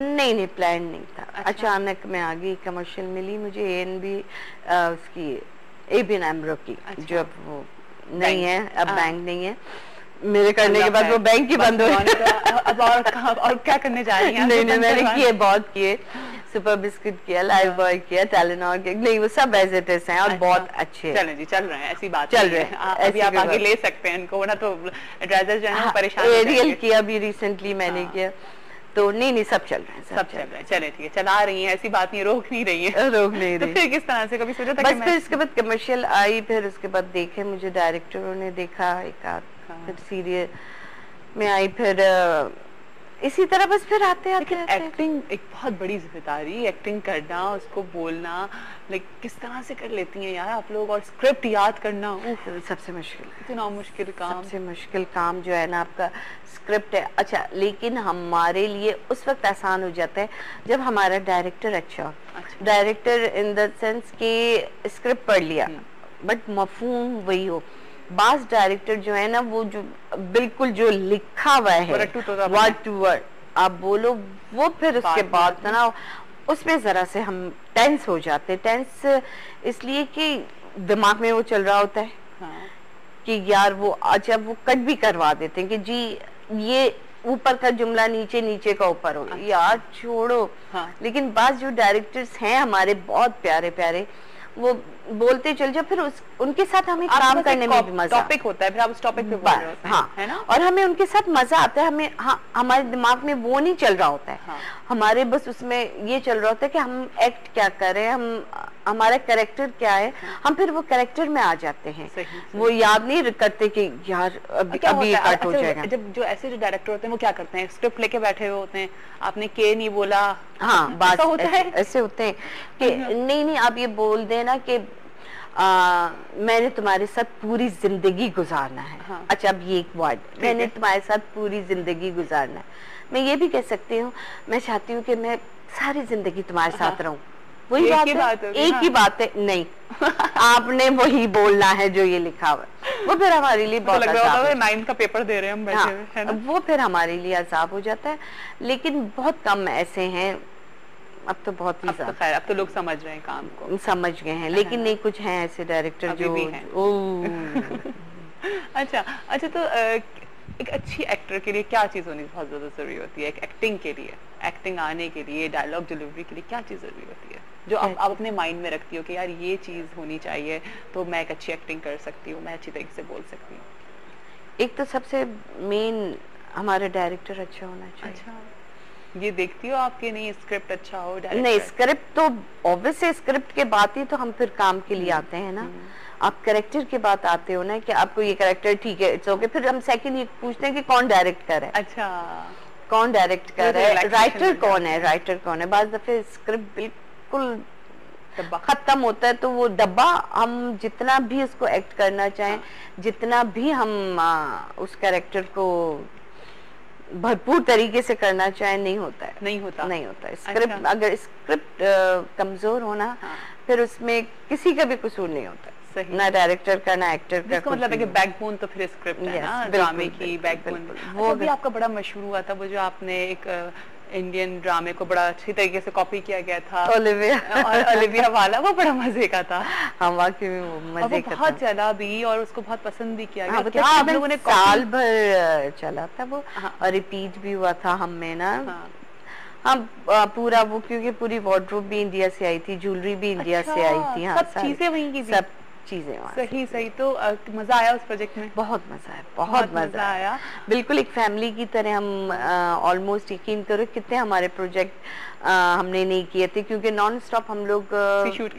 नहीं नहीं, प्लान नहीं था। अच्छा। अचानक मैं आ गई, कमर्शियल मिली मुझे एएनबी उसकी एबीएन एमरो की। अच्छा। जो अब वो नहीं है, अब हाँ। बैंक नहीं है, मेरे करने के बाद वो बैंक ही बंद हो गया। अब और क्या करने जा रही हैं? नहीं नहीं, मैंने किए, बहुत किए, सुपर बिस्किट किया, लाइव बॉय किया, टेलेनॉर के, नहीं वो सब एज इट इज हैं और बहुत अच्छे चलें जी, चल रहे हैं, ऐसी बात चल नहीं रहे है। हैं, अभी आप आगे ले सकते हैं इनको, वरना तो एडवाइजर जो है ना वो परेशान हो एरियल जाएंगे। किया भी रिसेंटली मैंने किया, तो नहीं नहीं सब चल रहे हैं, सब चल रहा है। चले ठीक है, चला रही हैं, ऐसी बात नहीं, रोक नहीं रही है। रोक नहीं तो रही। फिर किस तरह से कभी सोचा था बस कि फिर इसके बाद कमर्शियल आई, फिर उसके बाद देखे मुझे डायरेक्टरों ने देखा एक आध, फिर सीरियल में आई, फिर इसी तरह बस फिर आते आते एक्टिंग एक बहुत बड़ी जिम्मेदारी, एक्टिंग करना, उसको बोलना, लाइक किस तरह से कर लेती हैं यार आप लोग, और स्क्रिप्ट याद करना सबसे मुश्किल है, इतना मुश्किल काम। सबसे मुश्किल काम जो है ना आपका स्क्रिप्ट है। अच्छा, लेकिन हमारे लिए उस वक्त आसान हो जाता है जब हमारा डायरेक्टर अच्छा हो। डायरेक्टर इन द सेंस कि स्क्रिप्ट पढ़ लिया बट मफहूम वही हो। बास डायरेक्टर जो है ना वो जो बिल्कुल जो लिखा हुआ है वर्ड टू वर्ड आप बोलो, वो फिर उसके बाद ना उसमें जरा से हम टेंस हो जाते। टेंस इसलिए कि दिमाग में वो चल रहा होता है कि यार वो अच्छा वो कट भी करवा देते हैं कि जी ये ऊपर का जुमला नीचे, नीचे का ऊपर हो, यार छोड़ो। लेकिन बास जो डायरेक्टर्स हैं हमारे बहुत प्यारे प्यारे, वो बोलते चल जाओ, फिर उनके साथ हमें काम करने में भी मजा, टॉपिक होता है, फिर आप उस टॉपिक पे बोल रहे होते हैं, है ना? और हमें उनके साथ मजा आता है। हमें हमारे दिमाग में वो नहीं चल रहा होता है, हमारे बस उसमें ये चल रहा होता है कि हम एक्ट क्या कर रहे हैं, हम हमारा कैरेक्टर क्या है, हम फिर वो कैरेक्टर में आ जाते हैं। वो याद नहीं करते कि यार अभी कट हो जाएगा। जब जो ऐसे जो डायरेक्टर होते हैं वो क्या करते हैं, स्क्रिप्ट लेके बैठे हुए होते हैं, आपने के नहीं बोला, हाँ बात होता है, ऐसे होते हैं कि नहीं नहीं आप ये बोल देना कि मैंने तुम्हारे साथ पूरी जिंदगी गुजारना है। अच्छा, अब ये एक वर्ड, मैंने तुम्हारे साथ पूरी जिंदी गुजारना है। मैं ये भी कह सकती हूँ मैं चाहती हूँ कि मैं सारी जिंदगी तुम्हारे साथ रहूं। वही बात है, एक ही बात है, नहीं आपने वही बोलना है जो ये लिखा हुआ है। वो फिर हमारे लिए बहुत आसान है, 9 का पेपर दे रहे हैं हम बैठे हुए, है ना? वो फिर हमारे लिए आसाब हो जाता है। लेकिन बहुत कम ऐसे हैं, अब तो बहुत ही तो खैर अब तो लोग समझ रहे हैं काम को, समझ गए हैं, लेकिन नहीं कुछ हैं ऐसे डायरेक्टर जो अच्छा अच्छा, तो एक अच्छी एक्टर के लिए क्या चीज होनी बहुत ज्यादा जरूरी होती है? एक एक्टिंग के लिए, एक्टिंग आने के लिए, डायलॉग डिलीवरी के लिए क्या चीज जरूरी होती है जो आप अपने माइंड में रखती हो कि यार ये चीज होनी चाहिए तो मैं एक अच्छी एक्टिंग कर सकती हूँ, मैं अच्छी तरीके से बोल सकती हूँ? एक तो सबसे मेन हमारा डायरेक्टर अच्छा होना चाहिए। अच्छा, ये देखती हो आपके? नहीं स्क्रिप्ट अच्छा हो, नहीं स्क्रिप्ट तो ऑब्वियसली, स्क्रिप्ट के बाद ही तो हम फिर काम के लिए आते हैं ना। आप कैरेक्टर के बाद आते हो ना कि आपको ये कैरेक्टर ठीक है, इट्स ओके। फिर हम सेकंड ये पूछते हैं कि कौन डायरेक्ट कर रहा है। अच्छा, कौन डायरेक्ट कर रहा है, राइटर कौन है, राइटर कौन है। बाज़ दफे स्क्रिप्ट बिल्कुल खत्म होता है तो वो डब्बा हम जितना भी उसको एक्ट करना चाहें, जितना भी हम उस कैरेक्टर को भरपूर तरीके से करना चाहे, नहीं होता है, नहीं होता है। स्क्रिप्ट अच्छा। अगर स्क्रिप्ट कमजोर होना फिर उसमें किसी का भी कसूर नहीं होता, ना डायरेक्टर का ना एक्टर का। इसका मतलब है कि बैकबोन तो फिर स्क्रिप्ट है ना, ड्रामे की बैकबोन। वो भी आपका बड़ा मशहूर हुआ था, वो जो आपने एक इंडियन ड्रामे को बड़ा अच्छी तरीके से कॉपी किया गया था, ओलिविया वाला, वो बड़ा मजे का था। हाँ वाकई में वो मजे का था, बहुत चला भी और उसको बहुत पसंद भी किया गया। क्या आप लोगों ने साल भर चला था वो, और रिपीट भी हुआ था हम में ना। हम पूरा वो, क्योंकि पूरी वार्डरोब भी इंडिया से आई थी, ज्वेलरी भी इंडिया से आई थी, सब चीजें वहीं की, सब चीजें। सही सही। तो मजा आया उस प्रोजेक्ट में? बहुत मजा आया, बहुत मजा आया। बिल्कुल एक फैमिली की तरह हम ऑलमोस्ट, यकीन करो कितने हमारे प्रोजेक्ट हमने नहीं किए थे, क्योंकि नॉन स्टॉप हम लोग शूट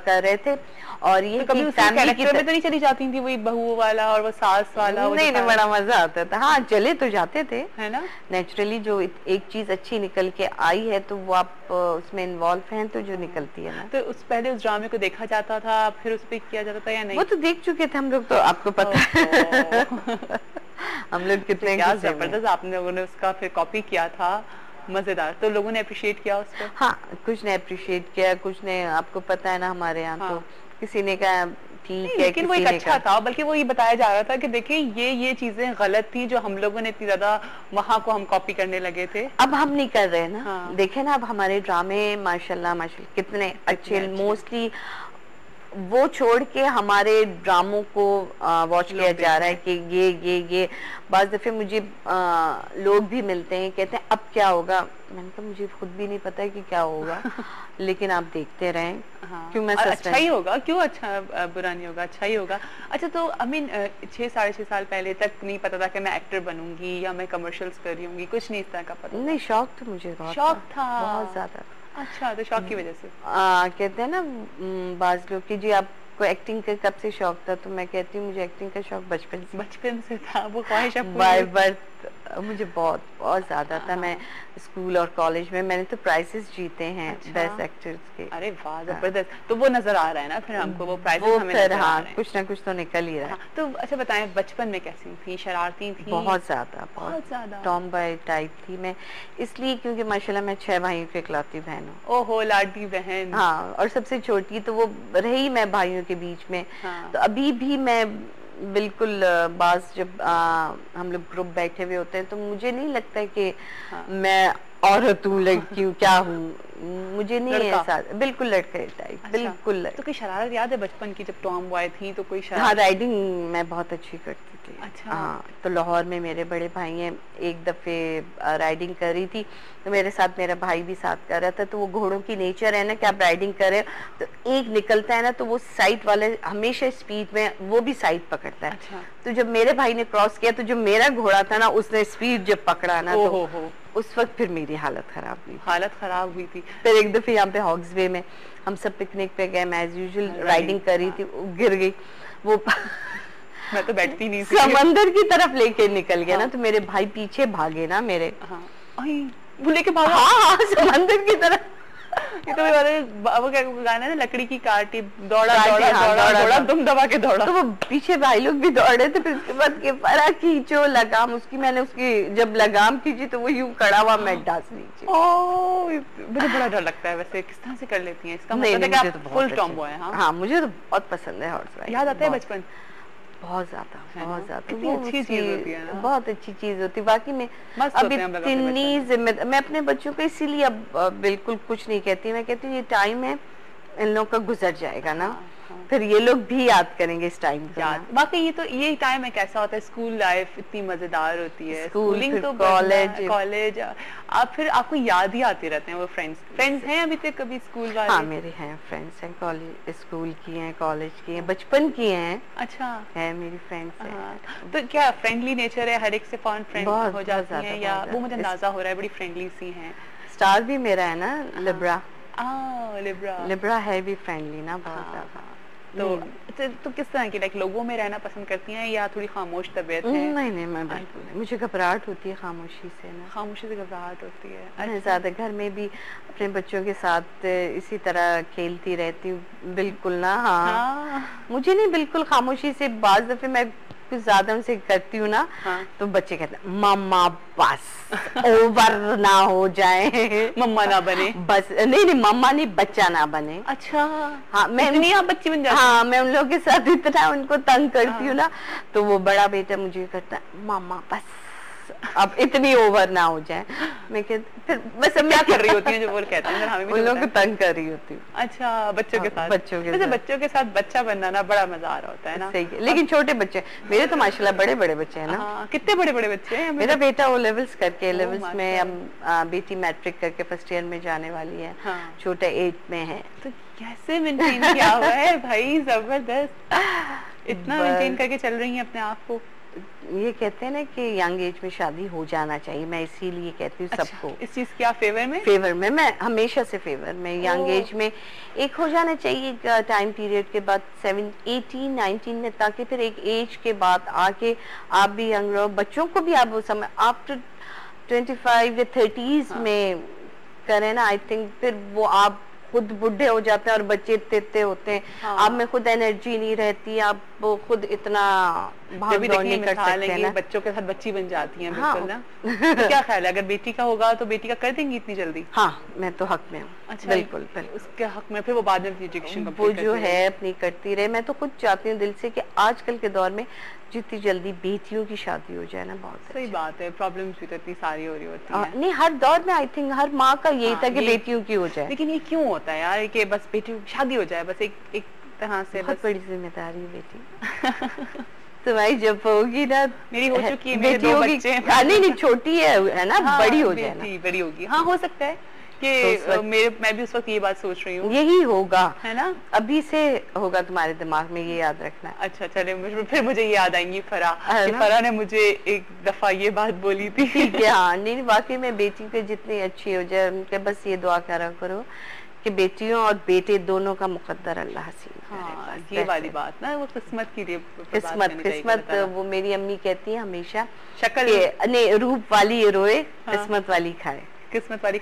कर रहे थे। और ये तो कभी फैमिली की तरह तो नहीं चली जाती थी, वही बहू वाला और वो सास वाला? नहीं नहीं, बड़ा मजा आता था। हाँ चले तो जाते थे, है ना। नेचुरली जो एक चीज अच्छी निकल के आई है तो वो आप उसमें इन्वॉल्व हैं तो जो निकलती है ना। तो उस पहले उस ड्रामे को देखा जाता था, फिर उस पे किया जाता था या नहीं? वो तो देख चुके थे हम लोग, तो आपको पता है हम लोग कितने जबरदस्त आपने लोगों ने उसका फिर कॉपी किया था, मजेदार। तो लोगों ने अप्रिशिएट किया उसको? हाँ, कुछ ने अप्रिशिएट किया, कुछ ने, आपको पता है ना हमारे यहाँ तो किसी ने कहा ठीक है, लेकिन वो किसी एक ने अच्छा था, बल्कि वो ये बताया जा रहा था कि देखिए ये चीजें गलत थी जो हम लोगों ने इतनी ज्यादा वहां को हम कॉपी करने लगे थे। अब हम नहीं कर रहे हैं ना। हाँ। देखे ना अब हमारे ड्रामे माशाल्लाह माशाल्लाह कितने अच्छे, अच्छे। मोस्टली वो छोड़ के हमारे ड्रामों को वॉच लोग किया देख जा रहे रहा है हैं। कि ये बाज दफे मुझे लोग भी मिलते हैं, कहते हैं अब क्या होगा। मैंने कहा मुझे खुद भी नहीं पता है कि क्या होगा, लेकिन आप देखते रहें। हाँ, क्यों मैं और अच्छा सस्पेंस ही होगा, क्यों अच्छा बुरा नहीं होगा, अच्छा ही होगा। अच्छा तो आई मीन 6 साढ़े 6 साल पहले तक नहीं पता था कि मैं एक्टर बनूंगी या मैं कमर्शियल्स कर रही होंगी, कुछ नहीं इस तरह का पता नहीं, था? शौक तो मुझे बहुत शौक था, बहुत ज्यादा। अच्छा तो शौक की वजह से। कहते हैं ना बाज लोग कि जी आपको एक्टिंग का कब से शौक था, तो मैं कहती हूँ मुझे एक्टिंग का शौक बचपन से, बचपन से था, वो ख्वाहिश अब बाय पूरी बर्थ मुझे बहुत बहुत ज्यादा था। मैं हाँ। स्कूल और कॉलेज में मैंने तो प्राइजेस जीते हैं अच्छा। बेस्ट एक्टर्स के। अरे वाह जबरदस्त, तो वो नजर आ रहा है ना फिर हमको, वो प्राइजेस वो हमें फिर नजर आ हाँ रहे हैं। कुछ ना कुछ तो निकल ही रहा है। हाँ तो अच्छा बताएं, बचपन में कैसी थी, शरारती थी? बहुत ज्यादा, बहुत ज्यादा। टॉम बॉय टाइप थी मैं, इसलिए क्योंकि माशाल्लाह मैं 6 भाइयों की इकलौती बहन हूँ। ओहो लाडली बहन। हाँ, और सबसे छोटी तो वो रही मैं भाइयों के बीच में। हाँ। तो अभी भी मैं बिल्कुल बाज जब हम लोग ग्रुप बैठे हुए होते हैं तो मुझे नहीं लगता है कि हाँ। मैं औरत हूँ, लड़की हूँ, क्या हूँ, मुझे नहीं लड़का। ऐसा, बिल्कुल लड़के टाइप। अच्छा, बिल्कुल तो कोई शरारत याद है बचपन की जब टॉम बॉय थी, तो कोई हाँ, शरारत? राइडिंग मैं बहुत अच्छी करती थी। अच्छा। हाँ, तो लाहौर में मेरे बड़े भाई हैं, एक दफे राइडिंग कर रही थी तो मेरे साथ मेरा भाई भी साथ कर रहा था। तो वो घोड़ों की नेचर है ना कि आप राइडिंग कर रहे हो तो एक निकलता है ना तो वो साइड वाले हमेशा स्पीड में, वो भी साइड पकड़ता है। अच्छा। तो जब मेरे भाई ने क्रॉस किया तो जो मेरा घोड़ा था ना उसने स्पीड जब पकड़ा ना तो हो। उस वक्त फिर मेरी हालत खराब हुई। हालत खराब हुई थी। फिर एक दफे यहाँ पे हॉक्स वे में हम सब पिकनिक पे गए, मैं एज यूजुअल राइडिंग कर रही थी, गिर गई वो मैं तो बैठती नहीं थी। समंदर की तरफ लेके निकल गया हाँ। ना तो मेरे भाई पीछे भागे ना मेरे। हाँ वो लेके भागा। हाँ समंदर की तरफ। ये तो वो क्या गाना है ना, लकड़ी की काटी, दौड़ा काटी, दौड़ा हाँ, दौड़ा दौड़ा, दौड़ा दुम दबा के दौड़ा। तो वो पीछे भाई लोग भी दौड़ रहे थे। फिर उसके बाद के परा खींचो लगाम उसकी, मैंने उसकी जब लगाम खींची तो वो यूं खड़ा हुआ, मैं डांस नीचे। मुझे बड़ा डर लगता है वैसे, किस तरह से कर लेती हैं, इसका नहीं, मतलब है नहीं, कि मुझे आप तो फुल बहुत टॉम अच्छे- बॉय हैं। हाँ हाँ, मुझे तो बहुत पसंद है हॉर्स राइडिंग। याद आता है बहुत- बचपन? बहुत ज्यादा, है बहुत ना? ज्यादा। कितनी वो अच्छी उसकी चीज होती है ना? बहुत अच्छी चीज होती है वाकई में। मस्त अब होते हैं हम लोग अपने इतनी बचपन जिम्मेदार, मैं अपने बच्चों को इसीलिए अब बिल्कुल कुछ नहीं कहती। मैं कहती हूँ ये टाइम है इन लोगों का गुजर जाएगा ना, हाँ। फिर ये लोग भी याद करेंगे इस टाइम को याद ना। वाकई, ये तो ये टाइम है कैसा होता है, स्कूल लाइफ इतनी मजेदार होती है, स्कूल, स्कूलिंग फिर तो कॉलेज आप फिर आपको याद ही आते रहते हैं वो फ्रेंड्स हैं अभी तक कभी स्कूल वाले? हाँ, मेरे हैं फ्रेंड्स हैं, कॉलेज स्कूल की हैं, कॉलेज की हैं, बचपन की हैं। अच्छा है मेरी फ्रेंड्स हैं। हाँ, तो क्या फ्रेंडली नेचर है, हर एक से फॉरन फ्रेंड बहुत- हो बहुत जाती ज्यादा, हैं, या बहुत वो मुझे ज्यादा। अंदाजा हो रहा है बड़ी फ्रेंडली सी हैं? स्टार भी मेरा है ना, लिब्रा। लिब्रा। लिब्रा है भी फ्रेंडली ना बहुत हाँ, ज्यादा। तो किस तरह की, लाइक लोगों में रहना पसंद करती हैं या थोड़ी खामोश तबीयत है? नहीं नहीं, मैं बिल्कुल नहीं, मुझे घबराहट होती है खामोशी से ना। खामोशी से घबराहट होती है? मैं ज्यादा घर में भी अपने बच्चों के साथ इसी तरह खेलती रहती हूँ बिल्कुल ना। हाँ, मुझे नहीं बिल्कुल खामोशी से। बाज दफे मैं कुछ ज्यादा उनसे करती हूँ ना, हाँ। तो बच्चे कहते हैं मम्मा बस ओवर ना हो जाए, मम्मा ना बने। बस नहीं नहीं, मम्मा नहीं, बच्चा ना बने। अच्छा। हाँ, मैं इतनी आप बच्ची बन जाती हैं? हाँ, मैं उन लोगों के साथ इतना उनको तंग करती हूँ ना, तो वो बड़ा बेटा मुझे करता है मामा बस अब इतनी ओवर ना हो जाए। मैं कहती फिर बस क्या कर रही होती हैं जो वो कहते हैं, हमें भी उन तो लोगों को बताएं। तंग कर रही होती हूँ। अच्छा, बच्चों के साथ? बच्चों के वैसे साथ। बच्चों के साथ बच्चा बनना ना बड़ा मजा आ रहा होता है ना? सही है, लेकिन छोटे बच्चे मेरे तो माशाल्लाह बड़े बड़े बच्चे हैं ना। हाँ, कितने बड़े बड़े बच्चे हैं? मेरा बेटा वो लेवल्स करके, ओह, लेवल्स में माशाल्लाह। हम बेटी मैट्रिक करके फर्स्ट ईयर में जाने वाली है। हाँ। छोटा 8 में है। तो कैसे मेंटेन किया हुआ है भाई, जबरदस्त, इतना मेंटेन करके चल रही हैं अपने आप को? ये कहते हैं ना कि यंग एज में शादी हो जाना चाहिए, मैं इसीलिए कहती हूँ सबको। इस चीज की आप फेवर में? फेवर में, मैं हमेशा से फेवर में। यंग एज में एक हो जाना चाहिए टाइम पीरियड के बाद 18 19 में, ताकि फिर एक एज के बाद आके आप भी यंग रहो, बच्चों को भी आप वो समय आफ्टर 25 या 30s में करें ना, आई थिंक फिर वो आप खुद बुढ़े हो जाते हैं और बच्चे इतने होते हैं। हाँ। आप में खुद एनर्जी नहीं रहती, आप वो खुद इतना भाग जब भी दौड़ देखिए नहीं कर मिसाल सकते है ना। कि बच्चों के साथ बच्ची बन जाती हैं हाँ। बिल्कुल ना। तो क्या ख्याल है अगर बेटी का होगा तो बेटी का कर देंगी इतनी जल्दी? हाँ, मैं तो हक में हूँ। अच्छा, बिल्कुल बिल्कुल। उसके हक में फिर वो बाद में अपनी एजुकेशन वो कंप्लीट जो करती है रहेगी। अपनी करती रहे। मैं तो खुद चाहती हूँ दिल से कि आजकल के दौर में जितनी जल्दी बेटियों की शादी हो जाए ना, बहुत सही अच्छा। बात है, प्रॉब्लम्स भी तो इतनी सारी हो रही होती हैं। नहीं, हर दौर में आई थिंक हर माँ का यही हाँ, था कि ये बेटियों की हो जाए। लेकिन ये क्यों होता है यार कि बस बेटी की शादी हो जाए, बस एक एक तरह से बहुत बस। बड़ी जिम्मेदारी है बेटी। तुम्हारी जब होगी ना, मेरी हो चुकी है, मेरे बेटी 2 होगी। बच्चे हैं। नहीं नहीं, छोटी है ना, हाँ, बड़ी हो जाए ना बेटी बड़ी होगी, हाँ हो सकता है कि तो उस वक्त मैं भी उस वक्त ये बात सोच रही हूँ, यही होगा, है ना। अभी से होगा तुम्हारे दिमाग में, ये याद रखना। अच्छा चले, फिर मुझे याद आएंगी फरा, है कि ना? फरा ने मुझे एक दफा ये बात बोली थी। ठीक है। हाँ नहीं, वाकई में बेटी पे जितनी अच्छी हो जाए, उनके बस ये दुआ करा करो कि बेटियों और बेटे दोनों का मुकद्दर अल्लाह हसीन करे। हाँ, बस ये that's वाली it। बात ना वो किस्मत के लिए बात किस्मत करनी चाहिए किस्मत, अल्लाह ताला। वो मेरी अम्मी कहती है हमेशा शक्ल कि नहीं, रूप वाली रोए, हाँ। किस्मत वाली खाए। किस्मत वाली